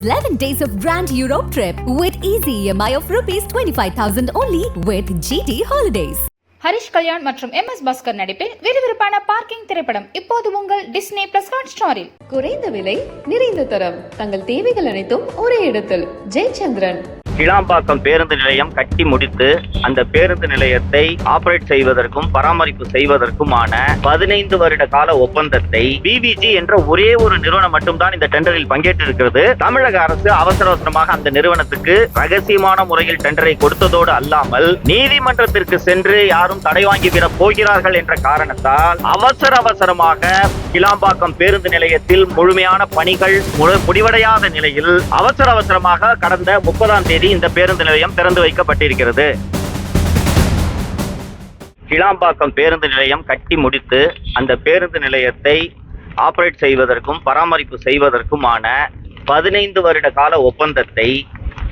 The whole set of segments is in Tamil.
11 days of Grand Europe trip with easy EMI of rupees 25,000 only with GT Holidays. Harish Kalyan மற்றும் MS பாஸ்கர் நடிப்பில் விறுவிறுப்பான பார்க்கிங் திரைப்படம் இப்போது உங்கள் டிஸ்னி பிளஸ் ஹாட்ஸ்டாரில். குறைந்த விலை நிறைந்த தரம், தங்கள் தேவைகள் அனைத்தும் ஒரே இடத்தில். ஜெயச்சந்திரன். கிளாம்பாக்கம் பேருந்து நிலையம் கட்டி முடித்து அந்த பேருந்து நிலையத்தை ஆபரேட் செய்வதற்கும் பராமரிப்பு செய்வதற்குமான 15 வருட கால ஒப்பந்தத்தை பிவிஜி என்ற ஒரே ஒரு நிறுவனம் மட்டும்தான் இந்த டெண்டரில் பங்கேற்றிருக்கிறது. தமிழக அரசு அவசரமாக அந்த நிறுவனத்துக்கு ரகசியமான முறையில் டெண்டரை கொடுத்ததோடு அல்லாமல் நீதிமன்றத்திற்கு சென்று யாரும் தடை வாங்கிவிட போகிறார்கள் என்ற காரணத்தால் அவசரமாக கிளாம்பாக்கம் பேருந்து நிலையத்தில் முழுமையான பணிகள் முடிவடையாத நிலையில் அவசரமாக கடந்த 30ஆம் தேதி இந்த பேருந்து நிலையம் திறந்து வைக்கப்பட்டிருக்கிறது. கிளாம்பாக்கம் பேருந்து நிலையம் கட்டி முடித்து அந்த பேருந்து நிலையத்தை ஆபரேட் செய்வதற்கும் பராமரிப்பு செய்வதற்குமான 15 வருட கால ஒப்பந்தத்தை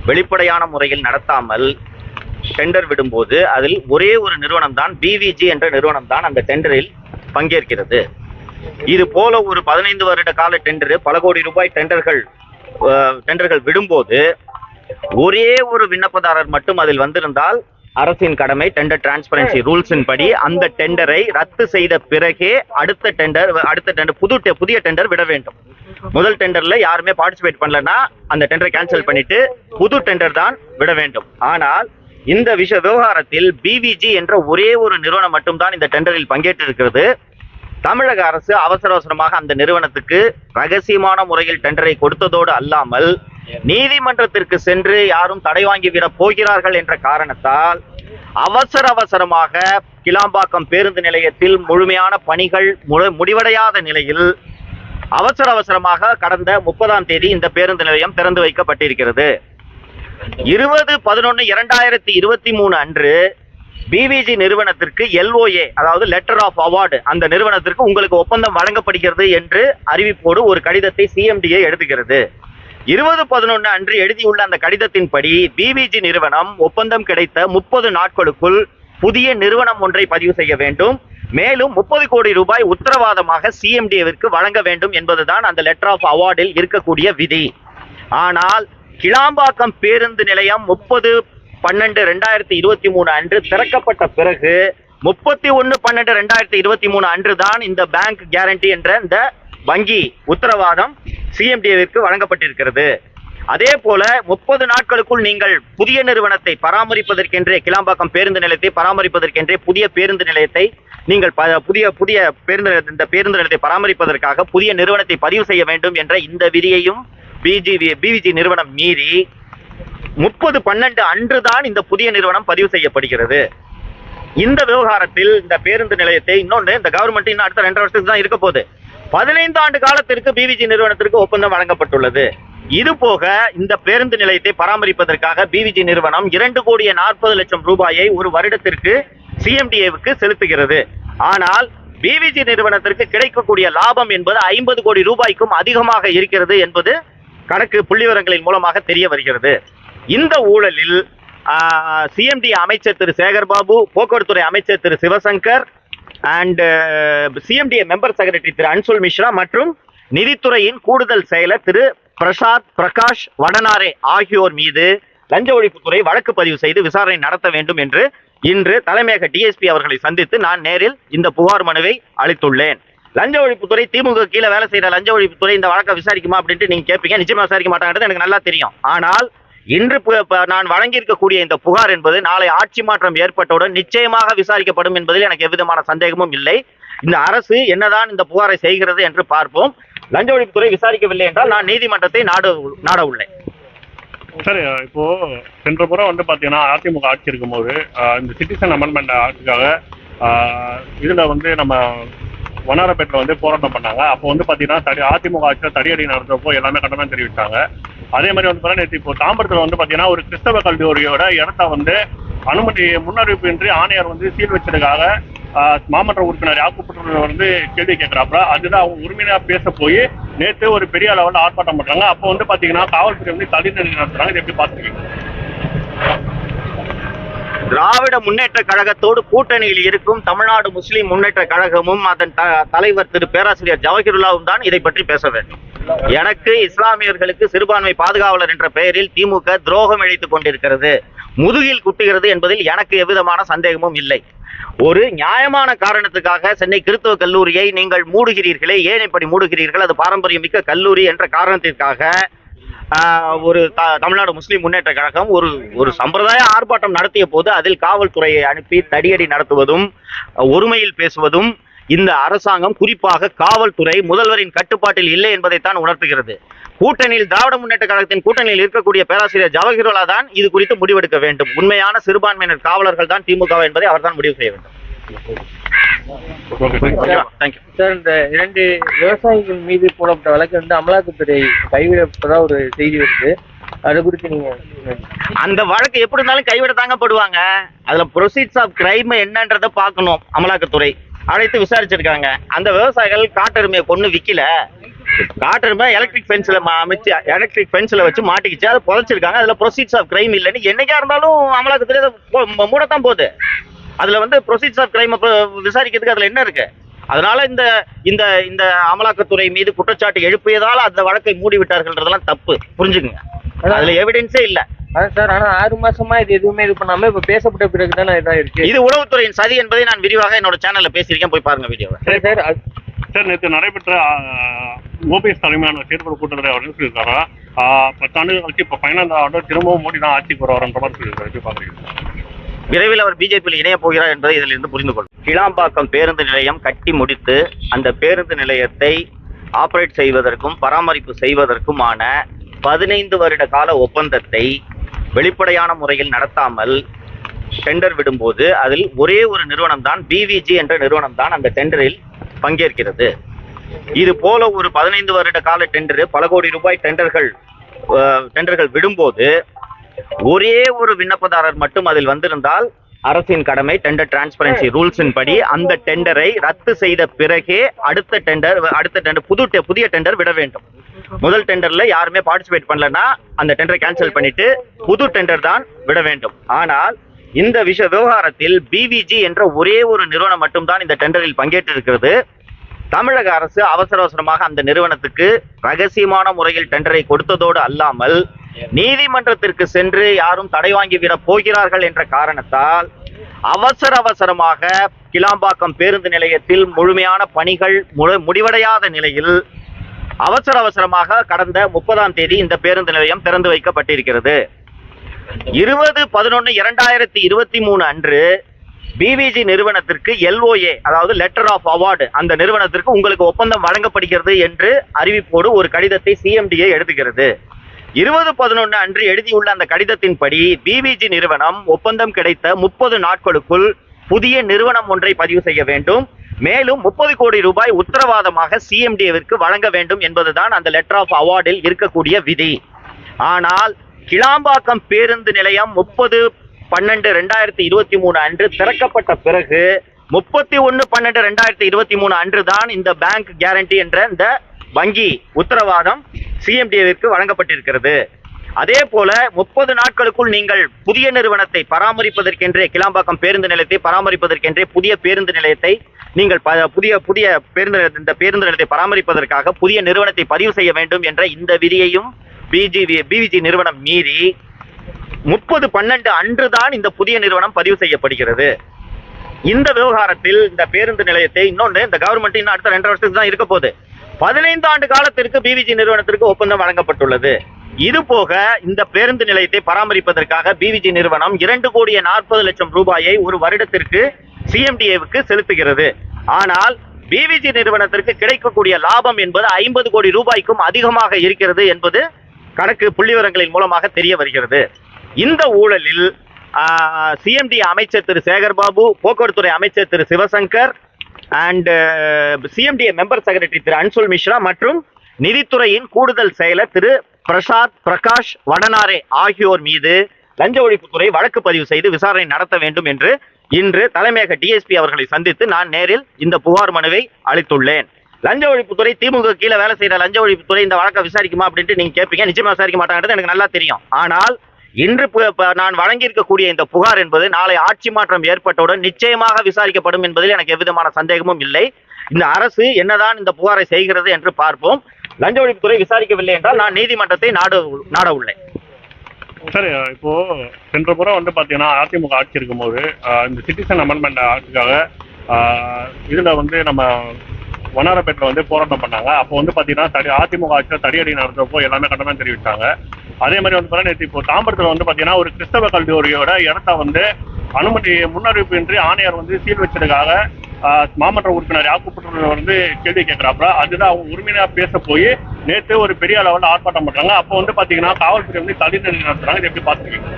வெளிப்படையான முறையில் நடத்தாமல் டெண்டர் விடும்போது அதில் ஒரே ஒரு நிறுவனம் தான் பிவிஜி என்ற நிறுவனம் தான் அந்த டெண்டரில் பங்கேற்கிறது. இது போல ஒரு 15 வருட கால டெண்டர், பல கோடி ரூபாய் டெண்டர்கள் விடும்போது ஒரே ஒரு விண்ணப்பதாரர் மட்டும் அதில் வந்திருந்தால் அரசின் கடமை டெண்டர் டிரான்ஸ்பரன்சி ரூல்ஸின் படி அந்த டெண்டரை ரத்து செய்த பிறகே அடுத்த டெண்டர் புதிய டெண்டர் விட வேண்டும். முதல் டெண்டர்ல யாருமே பார்ட்டிசிபேட் பண்ணலன்னா அந்த டெண்டரை கேன்சல் பண்ணிட்டு புது டெண்டர் தான் விட வேண்டும். ஆனால் இந்த விவகாரத்தில் பிவிஜி என்ற ஒரே ஒரு நிறுவனம் மட்டும்தான் இந்த டெண்டரில் பங்கேற்றிருக்கிறது. தமிழக அரசு அவசரமாக அந்த நிறுவனத்துக்கு ரகசியமான முறையில் டெண்டரை கொடுத்ததோடு அல்லாமல் நீதிமன்றத்திற்கு சென்று யாரும் தடை வாங்கிவிட போகிறார்கள் என்ற காரணத்தால் அவசரமாக கிளாம்பாக்கம் பேருந்து நிலையத்தில் முழுமையான பணிகள் முடிவடையாத நிலையில் அவசரமாக கடந்த 30ஆம் தேதி இந்த பேருந்து நிலையம் திறந்து வைக்கப்பட்டிருக்கிறது. 20/11/2023 அன்று பிவிஜி நிறுவனத்திற்கு LOA, அதாவது லெட்டர் ஆஃப் அவார்டு, அந்த நிறுவனத்திற்கு உங்களுக்கு ஒப்பந்தம் வழங்கப்படுகிறது என்று அறிவிப்போடு ஒரு கடிதத்தை CMDA எழுதுகிறது. 20/11 அன்று எழுதியுள்ள அந்த கடிதத்தின்படி பிவிஜி நிறுவனம் ஒப்பந்தம் கிடைத்த 30 நாட்களுக்குள் புதிய நிறுவனம் ஒன்றை பதிவு செய்ய வேண்டும், மேலும் 30 கோடி ரூபாய் உத்தரவாதமாக CMDAவிற்கு வழங்க வேண்டும் என்பதுதான் அந்த லெட்டர் ஆஃப் அவார்டில் இருக்கக்கூடிய விதி. ஆனால் கிளாம்பாக்கம் பேருந்து நிலையம் 30/12/2023 அன்று திறக்கப்பட்ட பிறகு 31/12/2023 அன்று தான் இந்த பேங்க் கேரண்டி என்ற இந்த வங்கி உத்தரவாதம் CMDAவிற்கு வழங்கப்பட்டிருக்கிறது. அதே போல 30 நாட்களுக்குள் நீங்கள் புதிய நிறுவனத்தை பராமரிப்பதற்கென்றே, கிளாம்பாக்கம் பேருந்து நிலையத்தை பராமரிப்பதற்கென்றே புதிய பேருந்து நிலையத்தை நீங்கள் இந்த பேருந்து நிலையத்தை பராமரிப்பதற்காக புதிய நிறுவனத்தை பதிவு செய்ய வேண்டும் என்ற இந்த விதியையும் பிவிஜி நிறுவனம் மீறி 30/12 அன்று தான் இந்த புதிய நிறுவனம் பதிவு செய்யப்படுகிறது. இந்த விவகாரத்தில் இந்த பேருந்து நிலையத்தை இன்னொன்று இந்த கவர்மெண்ட் இன்னும் அடுத்த 2 வருஷத்துக்கு தான் இருக்க போகுது. 15 ஆண்டு காலத்திற்கு பிவிஜி நிறுவனத்திற்கு ஒப்பந்தம் வழங்கப்பட்டுள்ளது. இது போக இந்த பேருந்து நிலையத்தை பராமரிப்பதற்காக பிவிஜி நிறுவனம் 2,40,00,000 ரூபாயை ஒரு வருடத்திற்கு CMDAவுக்கு செலுத்துகிறது. ஆனால் பிவிஜி நிறுவனத்திற்கு கிடைக்கக்கூடிய லாபம் என்பது 50 கோடி ரூபாய்க்கும் அதிகமாக இருக்கிறது என்பது கணக்கு புள்ளிவிவரங்களின் மூலமாக தெரிய வருகிறது. இந்த ஊழலில் CMDA அமைச்சர் திரு சேகர்பாபு, போக்குவரத்துறை அமைச்சர் Thiru Sivasankar and CMDA member secretary Thiru Anshul Mishra மற்றும் நிதித்துறையின் கூடுதல் செயலர் திரு பிரகாஷ் வடனாரே ஆகியோர் மீது லஞ்ச ஒழிப்புத்துறை வழக்கு பதிவு செய்து விசாரணை நடத்த வேண்டும் என்று இன்று தலைமையக DSP அவர்களை சந்தித்து நான் நேரில் இந்த புகார் மனுவை அளித்துள்ளேன். லஞ்ச ஒழிப்புத்துறை திமுக கீழே வேலை செய்யற லஞ்ச ஒழிப்புத்துறை இந்த வழக்கை விசாரிக்குமா அப்படின்ட்டு நீங்க கேட்பீங்க. நிச்சயமா விசாரிக்க மாட்டாங்கிறது எனக்கு நல்லா தெரியும். ஆனால் இன்று நான் வழங்கியிருக்கக்கூடிய இந்த புகார் என்பது நாளை ஆட்சி மாற்றம் ஏற்பட்டவுடன் நிச்சயமாக விசாரிக்கப்படும் என்பதில் எனக்கு எவ்விதமான சந்தேகமும் இல்லை. இந்த அரசு என்னதான் இந்த புகாரை செய்கிறது என்று பார்ப்போம். லஞ்ச ஒழிப்புத்துறை விசாரிக்கவில்லை என்றால் நான் நீதிமன்றத்தை நாட உள்ளேன். சரி, இப்போ சென்ற முறை பாத்தீங்கன்னா அதிமுக ஆட்சி இருக்கும்போது இந்த சிட்டிசன் அமெண்ட்மெண்ட் ஆட்சிக்காக இதுல நம்ம வண்ணாரப்பேட்டில் போராட்டம் பண்ணாங்க. அப்போ பாத்தீங்கன்னா அதிமுக ஆட்சியில் தடியடி நடந்தப்போ எல்லாமே கண்டனம் தெரிவித்தாங்க. அதே மாதிரி நேற்று இப்போ தாம்பரத்தில் பாத்தீங்கன்னா ஒரு கிறிஸ்தவ கல்லூரியோட இடத்த அனுமதி முன்னறிவிப்பின்றி ஆணையர் சீல் வச்சதுக்காக மாமன்ற உறுப்பினர் யாக்குப்பட்டவர் கேள்வி கேட்கிறாப்புல. அதுதான் அவங்க உரிமையா பேச போய் நேற்று ஒரு பெரிய அளவில் ஆர்ப்பாட்டம் பண்றாங்க. அப்போ பாத்தீங்கன்னா காவல்துறை தடிநெறி நடத்துறாங்க. இது எப்படி பாத்துருக்கீங்க? திராவிட முன்னேற்ற கழகத்தோடு கூட்டணியில் இருக்கும் தமிழ்நாடு முஸ்லிம் முன்னேற்ற கழகமும் அதன் தலைவர் திரு பேராசிரியர் ஜவஹிருல்லாவும் தான் இதை பற்றி பேச வேண்டும். எனக்கு இஸ்லாமியர்களுக்கு சிறுபான்மை பாதுகாவலர் என்ற பெயரில் திமுக துரோகம் இழைத்துக் கொண்டிருக்கிறது, முதுகில் குட்டுகிறது என்பதில் எனக்கு எவ்விதமான சந்தேகமும் இல்லை. ஒரு நியாயமான காரணத்துக்காக சென்னை கிறிஸ்தவ கல்லூரியை நீங்கள் மூடுகிறீர்களே, ஏன் இப்படி மூடுகிறீர்கள், அது பாரம்பரியம் மிக்க கல்லூரி என்ற காரணத்திற்காக ஒரு தமிழ்நாடு முஸ்லிம் முன்னேற்ற கழகம் ஒரு சம்பிரதாய ஆர்ப்பாட்டம் நடத்திய போது அதில் காவல்துறையை அனுப்பி தடியடி நடத்துவதும் ஒருமையில் பேசுவதும் இந்த அரசாங்கம், குறிப்பாக காவல்துறை முதல்வரின் கட்டுப்பாட்டில் இல்லை என்பதைத்தான் உணர்த்துகிறது. கூட்டணியில் திராவிட முன்னேற்ற கழகத்தின் கூட்டணியில் இருக்கக்கூடிய பேராசிரியர் ஜவஹர்லாலா தான் இது குறித்து முடிவெடுக்க வேண்டும். உண்மையான சிறுபான்மையினர் காவலர்கள் தான் திமுக என்பதை அவர் தான் முடிவு செய்ய வேண்டும். சார், இந்த 2 விவசாயிகள் மீது போடப்பட்ட வழக்கு வந்து அமலாக்கத்துறை கைவிடப்பட்டதா ஒரு செய்தி வருது, அது குறித்து நீங்க? அந்த வழக்கு எப்படி இருந்தாலும் கைவிடத்தாங்கப்படுவாங்க. அதுல ப்ரொசீட்ஸ் ஆஃப் கிரைம் என்னன்றதை பார்க்கணும். அமலாக்கத்துறை அழைத்து விசாரிச்சிருக்காங்க. அந்த விவசாயிகள் காட்டெருமையை கொண்டு விக்கல, காட்டெருமை எலக்ட்ரிக் ஃபென்ஸ்ல வச்சு மாட்டிக்கிச்சு, அதை புதைச்சிருக்காங்க. அதுல ப்ரொசீட்ஸ் ஆஃப் கிரைம் இல்லைன்னு என்னைக்கா இருந்தாலும் அமலாக்கத்துறை மூடத்தான் போகுது. அதுல வந்து ப்ரொசீட்ஸ் ஆஃப் கிரைம் விசாரிக்கிறதுக்கு அதுல என்ன இருக்கு? அதனால இந்த இந்த இந்த அமலாக்கத்துறை மீது குற்றச்சாட்டு எழுப்பியதால் அந்த வழக்கை மூடி விட்டார்கள்ன்றதெல்லாம் தப்பு, புரிஞ்சுக்குங்க. அதுல எவிடன்ஸே இல்ல. சார், ஆனா 6 மாசமா இது எதுவுமே இது பண்ணாம இப்ப பேசப்பட்ட பிறகுதான் இதாயிருக்கு. இது உளவுத்துறையின் சதி என்பதை நான் விரிவாக என்னோட சேனல்ல பேசியிருக்கேன், போய் பாருங்க வீடியோவை. சார், நேற்று நடைபெற்ற ஓபிஎஸ் தலைமையான செயற்குழு கூட்டத்தில் அவர் சொல்லியிருக்காரா 10 ஆண்டுகள் கழிச்சு இப்போ 15ஆம் ஆண்டு திரும்பவும் மோடி தான் ஆட்சிக்கு வருவார்ன்ற மாதிரி சொல்லியிருக்காரு. எப்படி பாக்குறீங்க? விரைவில் அவர் பிஜேபியில் இணைய போகிறார் என்பதை இதில் இருந்து புரிந்து கொள்ளும். கிளாம்பாக்கம் பேருந்து நிலையம் கட்டி முடித்து அந்த பேருந்து நிலையத்தை ஆபரேட் செய்வதற்கும் பராமரிப்பு செய்வதற்குமான 15 வருட கால ஒப்பந்தத்தை வெளிப்படையான முறையில் நடத்தாமல் டெண்டர் விடும்போது அதில் ஒரே ஒரு நிறுவனம் தான், பிவிஜி என்ற நிறுவனம் தான் அந்த டெண்டரில் பங்கேற்கிறது. இது போல ஒரு 15 வருட கால டெண்டர், பல கோடி ரூபாய் டெண்டர்கள் விடும்போது ஒரே ஒரு விண்ணப்பதாரர் மட்டும் அதில் வந்திருந்தால் அரசின் கடமை டெண்டர் டிரான்ஸ்பரன்சி ரூல்ஸின் படி அந்த டெண்டரை ரத்து செய்த பிறகே அடுத்த டெண்டர் புதிய டெண்டர் விட வேண்டும். முதல் டெண்டர்ல யாருமே பார்ட்டிசிபேட் பண்ணலன்னா அந்த டெண்டரை கேன்சல் பண்ணிட்டு புது டெண்டர் தான் விட வேண்டும். ஆனால் இந்த விவகாரத்தில் பிவிஜி என்ற ஒரே ஒரு நிறுவனம் மட்டும்தான் இந்த டெண்டரில் பங்கேற்றிருக்கிறது. தமிழக அரசு அவசரமாக அந்த நிறுவனத்துக்கு ரகசியமான முறையில் டெண்டரை கொடுத்ததோடு அல்லாமல் நீதிமன்றத்திற்கு சென்று யாரும் தடை வாங்கிவிட போகிறார்கள் என்ற காரணத்தால் அவசரமாக கிளாம்பாக்கம் பேருந்து நிலையத்தில் முழுமையான பணிகள் முடிவடையாத நிலையில் அவசரமாக கடந்த 30ஆம் தேதி இந்த பேருந்து நிலையம் திறந்து வைக்கப்பட்டிருக்கிறது. 20/11/2023 அன்று பிவிஜி நிறுவனத்திற்கு LOA, அதாவது லெட்டர் ஆஃப் அவார்டு, அந்த நிறுவனத்திற்கு உங்களுக்கு ஒப்பந்தம் வழங்கப்படுகிறது என்று அறிவிப்போடு ஒரு கடிதத்தை CMDA எழுதுகிறது. 20/11 அன்று எழுதியுள்ள அந்த கடிதத்தின்படி பிவிஜி நிறுவனம் ஒப்பந்தம் கிடைத்த 30 நாட்களுக்குள் புதிய நிறுவனம் ஒன்றை பதிவு செய்ய வேண்டும், மேலும் 30 கோடி ரூபாய் உத்தரவாதமாக CMDAவிற்கு வழங்க வேண்டும் என்பதுதான் அந்த லெட்டர் ஆஃப் அவார்டில் இருக்கக்கூடிய விதி. ஆனால் கிளாம்பாக்கம் பேருந்து நிலையம் 30/12/2023 அன்று திறக்கப்பட்ட பிறகு 31/12/2023 அன்று தான் இந்த பேங்க் கேரண்டி என்ற இந்த வங்கி உத்தரவாதம் CMDAவிற்கு வழங்கப்பட்டிருக்கிறது. அதே போல 30 நாட்களுக்குள் நீங்கள் புதிய நிறுவனத்தை பராமரிப்பதற்கென்றே, கிளாம்பாக்கம் பேருந்து நிலையத்தை பராமரிப்பதற்கென்றே புதிய பேருந்து நிலையத்தை நீங்கள் புதிய பேருந்து நிலையத்தை பராமரிப்பதற்காக புதிய நிறுவனத்தை பதிவு செய்ய வேண்டும் என்ற இந்த விதியையும் பிவிஜி நிறுவனம் மீறி 30/12 அன்றுதான் இந்த புதிய நிறுவனம் பதிவு செய்யப்படுகிறது. இந்த விவகாரத்தில் இந்த பேருந்து நிலையத்தை இன்னொன்று இந்த கவர்மெண்ட் இன்னும் அடுத்த 2 வருஷத்துக்கு தான் இருக்க போகுது. 15 ஆண்டு காலத்திற்கு பிவிஜி நிறுவனத்திற்கு ஒப்பந்தம் வழங்கப்பட்டுள்ளது. இது போக இந்த பேருந்து நிலையத்தை பராமரிப்பதற்காக பிவிஜி நிறுவனம் 2,40,00,000 ரூபாயை ஒரு வருடத்திற்கு CMDAவுக்கு செலுத்துகிறது. ஆனால் பிவிஜி நிறுவனத்திற்கு கிடைக்கக்கூடிய லாபம் என்பது 50 கோடி ரூபாய்க்கும் அதிகமாக இருக்கிறது என்பது கணக்கு புள்ளிவிவரங்களின் மூலமாக தெரிய வருகிறது. இந்த ஊழலில் CMDA அமைச்சர் திரு சேகர்பாபு, போக்குவரத்துறை அமைச்சர் Thiru Sivasankar and CMDA member secretary Thiru Anshul Mishra மற்றும் நிதித்துறையின் கூடுதல் செயலர் திரு பிரகாஷ் வடனாரே ஆகியோர் மீது லஞ்ச ஒழிப்புத்துறை வழக்கு பதிவு செய்து விசாரணை நடத்த வேண்டும் என்று இன்று தலைமையக DSP அவர்களை சந்தித்து நான் நேரில் இந்த புகார் மனுவை அளித்துள்ளேன். லஞ்ச ஒழிப்புத்துறை திமுக கீழே வேலை செய்யற லஞ்ச ஒழிப்புத்துறை இந்த வழக்கை விசாரிக்குமா அப்படின்ட்டு நீங்க கேட்பீங்க. நிச்சயமா விசாரிக்க மாட்டாங்கிறது எனக்கு நல்லா தெரியும். ஆனால் இன்று நான் வழங்கியிருக்கக்கூடிய இந்த புகார் என்பது நாளை ஆட்சி மாற்றம் ஏற்பட்டவுடன் நிச்சயமாக விசாரிக்கப்படும் என்பதில் எனக்கு எவ்விதமான சந்தேகமும் இல்லை. இந்த அரசு என்னதான் இந்த புகாரை செய்கிறது என்று பார்ப்போம். லஞ்ச ஒழிப்புத்துறை விசாரிக்கவில்லை என்றால் நான் நீதிமன்றத்தை நாட உள்ளேன். சார் இப்போ சென்ற முறை வந்து பாத்தீங்கன்னா அதிமுக ஆட்சி இருக்கும்போது இந்த சிட்டிசன் அமெண்ட்மெண்ட் ஆட்சிக்காக இதுல வந்து நம்ம வண்ணாரப்பேட்டில் வந்து போராட்டம் பண்ணாங்க. அப்போ வந்து பாத்தீங்கன்னா அதிமுக ஆட்சியில் தடியடி நடந்தப்போ எல்லாமே கண்டனம் தெரிவித்தாங்க. அதே மாதிரி வந்து நேற்று இப்போ தாம்பரத்தில் வந்து பாத்தீங்கன்னா ஒரு கிறிஸ்தவ கல்லூரியோட இடத்த வந்து அனுமதி முன்னறிவிப்பின்றி ஆணையர் வந்து சீல் வச்சதுக்காக மாமன்ற உறுப்பினர் யாக்கூப் வந்து கேள்வி கேட்கிறாப்புல. அதுதான் அவங்க உரிமையா பேச போய் நேற்று ஒரு பெரிய லெவலில் ஆர்ப்பாட்டம் பண்றாங்க. அப்போ வந்து பாத்தீங்கன்னா காவல்துறை வந்து தடிநெறி நடத்துறாங்க. இது எப்படி பாத்துருக்கீங்க?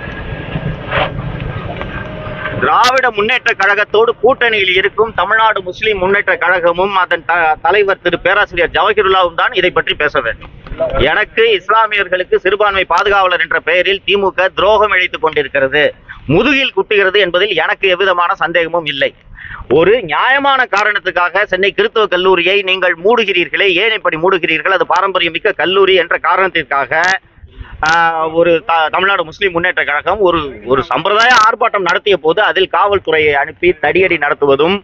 திராவிட முன்னேற்ற கழகத்தோடு கூட்டணியில் இருக்கும் தமிழ்நாடு முஸ்லிம் முன்னேற்ற கழகமும் அதன் தலைவர் திரு பேராசிரியர் ஜவஹிருல்லாவும் தான் இதை பற்றி பேச வேண்டும். எனக்கு இஸ்லாமியர்களுக்கு சிறுபான்மை பாதுகாவலர் என்ற பெயரில் திமுக துரோகம் இழைத்துக் கொண்டிருக்கிறது, முதுகில் குட்டுகிறது என்பதில் எனக்கு எவ்விதமான சந்தேகமும் இல்லை. ஒரு நியாயமான காரணத்துக்காக சென்னை கிறிஸ்தவ கல்லூரியை நீங்கள் மூடுகிறீர்களே, ஏன் இப்படி மூடுகிறீர்கள், அது பாரம்பரியமிக்க கல்லூரி என்ற காரணத்திற்காக ஒரு தமிழ்நாடு முஸ்லிம் முன்னேற்ற கழகம் ஒரு சம்பிரதாய ஆர்ப்பாட்டம் நடத்திய போது அதில் காவல்துறையை அனுப்பி தடியடி நடத்துவதும்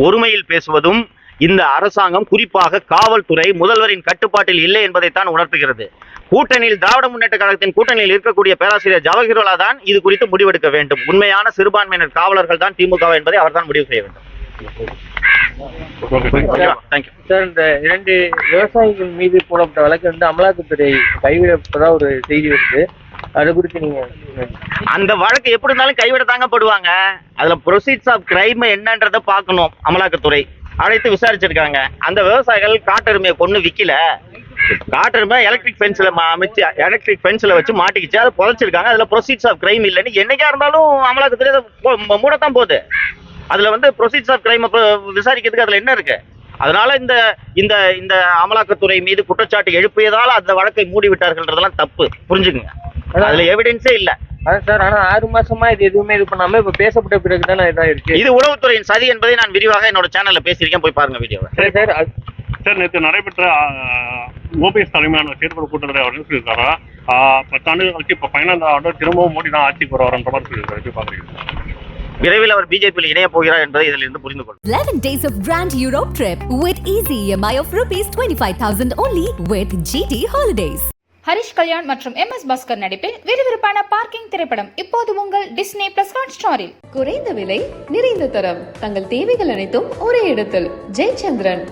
ஒருமையில் பேசுவதும் இந்த அரசாங்கம், குறிப்பாக காவல்துறை முதல்வரின் கட்டுப்பாட்டில் இல்லை என்பதைத்தான் உணர்த்துகிறது. கூட்டணியில் திராவிட முன்னேற்ற கழகத்தின் கூட்டணியில் இருக்கக்கூடிய பேராசிரியர் ஜவஹிருல்லா தான் இது குறித்து முடிவெடுக்க வேண்டும். உண்மையான சிறுபான்மையினர் காவலர்கள் தான் திமுக என்பதை அவர் தான் முடிவு செய்ய வேண்டும். சார், இந்த 2 விவசாயிகள் மீது போடப்பட்ட வழக்கு வந்து அமலாக்கத்துறை கைவிடப்பட்டதா ஒரு செய்தி வருது. அது குறித்து நீங்க அந்த வழக்கு எப்படி இருந்தாலும் கைவிட தாங்கப்படுவாங்க. அதுல ப்ரொசீட்ஸ் ஆஃப் கிரைம் என்னன்றதை பார்க்கணும். அமலாக்கத்துறை அழைத்து விசாரிச்சிருக்காங்க. அந்த விவசாயிகள் காட்டெருமையை கொண்டு விக்கல, காட்டெருமை எலக்ட்ரிக் ஃபென்ஸ்ல அமைச்சு எலக்ட்ரிக் ஃபென்ஸ்ல வச்சு மாட்டிக்கிச்சு, அதை புதைச்சிருக்காங்க. அதுல ப்ரொசீட்ஸ் ஆஃப் கிரைம் இல்லைன்னு என்னைக்கா இருந்தாலும் அமலாக்கத்துறை மூடத்தான் போகுது. அதுல வந்து ப்ரொசீட்ஸ் ஆஃப் கிரைம் விசாரிக்கிறதுக்கு அதுல என்ன இருக்கு? அதனால இந்த இந்த இந்த அமலாக்கத்துறை மீது குற்றச்சாட்டு எழுப்பியதால் அந்த வழக்கை மூடி விட்டார்கள்ன்றதெல்லாம் தப்பு, புரிஞ்சுக்குங்க. அதுல எவிடன்ஸே இல்ல. அதான் சார், ஆனா 6 மாசமா இது எதுவுமே இது பண்ணாம இப்ப பேசப்பட்ட பிறகுதான் இதாயிருக்கு. இது உளவுத்துறையின் சதி என்பதை நான் விரிவாக என்னோட சேனல்ல பேசியிருக்கேன், போய் பாருங்க வீடியோவை. சரி சார். சார், நேற்று நடைபெற்ற ஓபிஎஸ் தலைமையான செயற்குழு கூட்டத்தில் அவர் சொல்லியிருக்காரு 10 ஆண்டுகள் கழிச்சு இப்போ 15ஆம் ஆண்டு திரும்பவும் மோடி தான் ஆட்சிக்கு வருவார்ன்ற மாதிரி சொல்லியிருக்காரு. எப்படி பாக்குறீங்க? விரைவில் அவர் பிஜேபியில் இணைய போகிறார் என்பதை இதில் இருந்து புரிந்து கொள்ளும். 11 days of grand Europe trip with easy EMI of rupees 25,000 only with GT Holidays. Harish Kalyan மற்றும் MS பாஸ்கர் நடிப்பில் விறுவிறுப்பான பார்க்கிங் திரைப்படம் இப்போது உங்கள் டிஸ்னி பிளஸ் ஹாட்ஸ்டாரில். குறைந்த விலை, நிறைந்த தரம், தங்கள் தேவைகள் அனைத்தும் ஒரே இடத்தில். ஜெயச்சந்திரன்.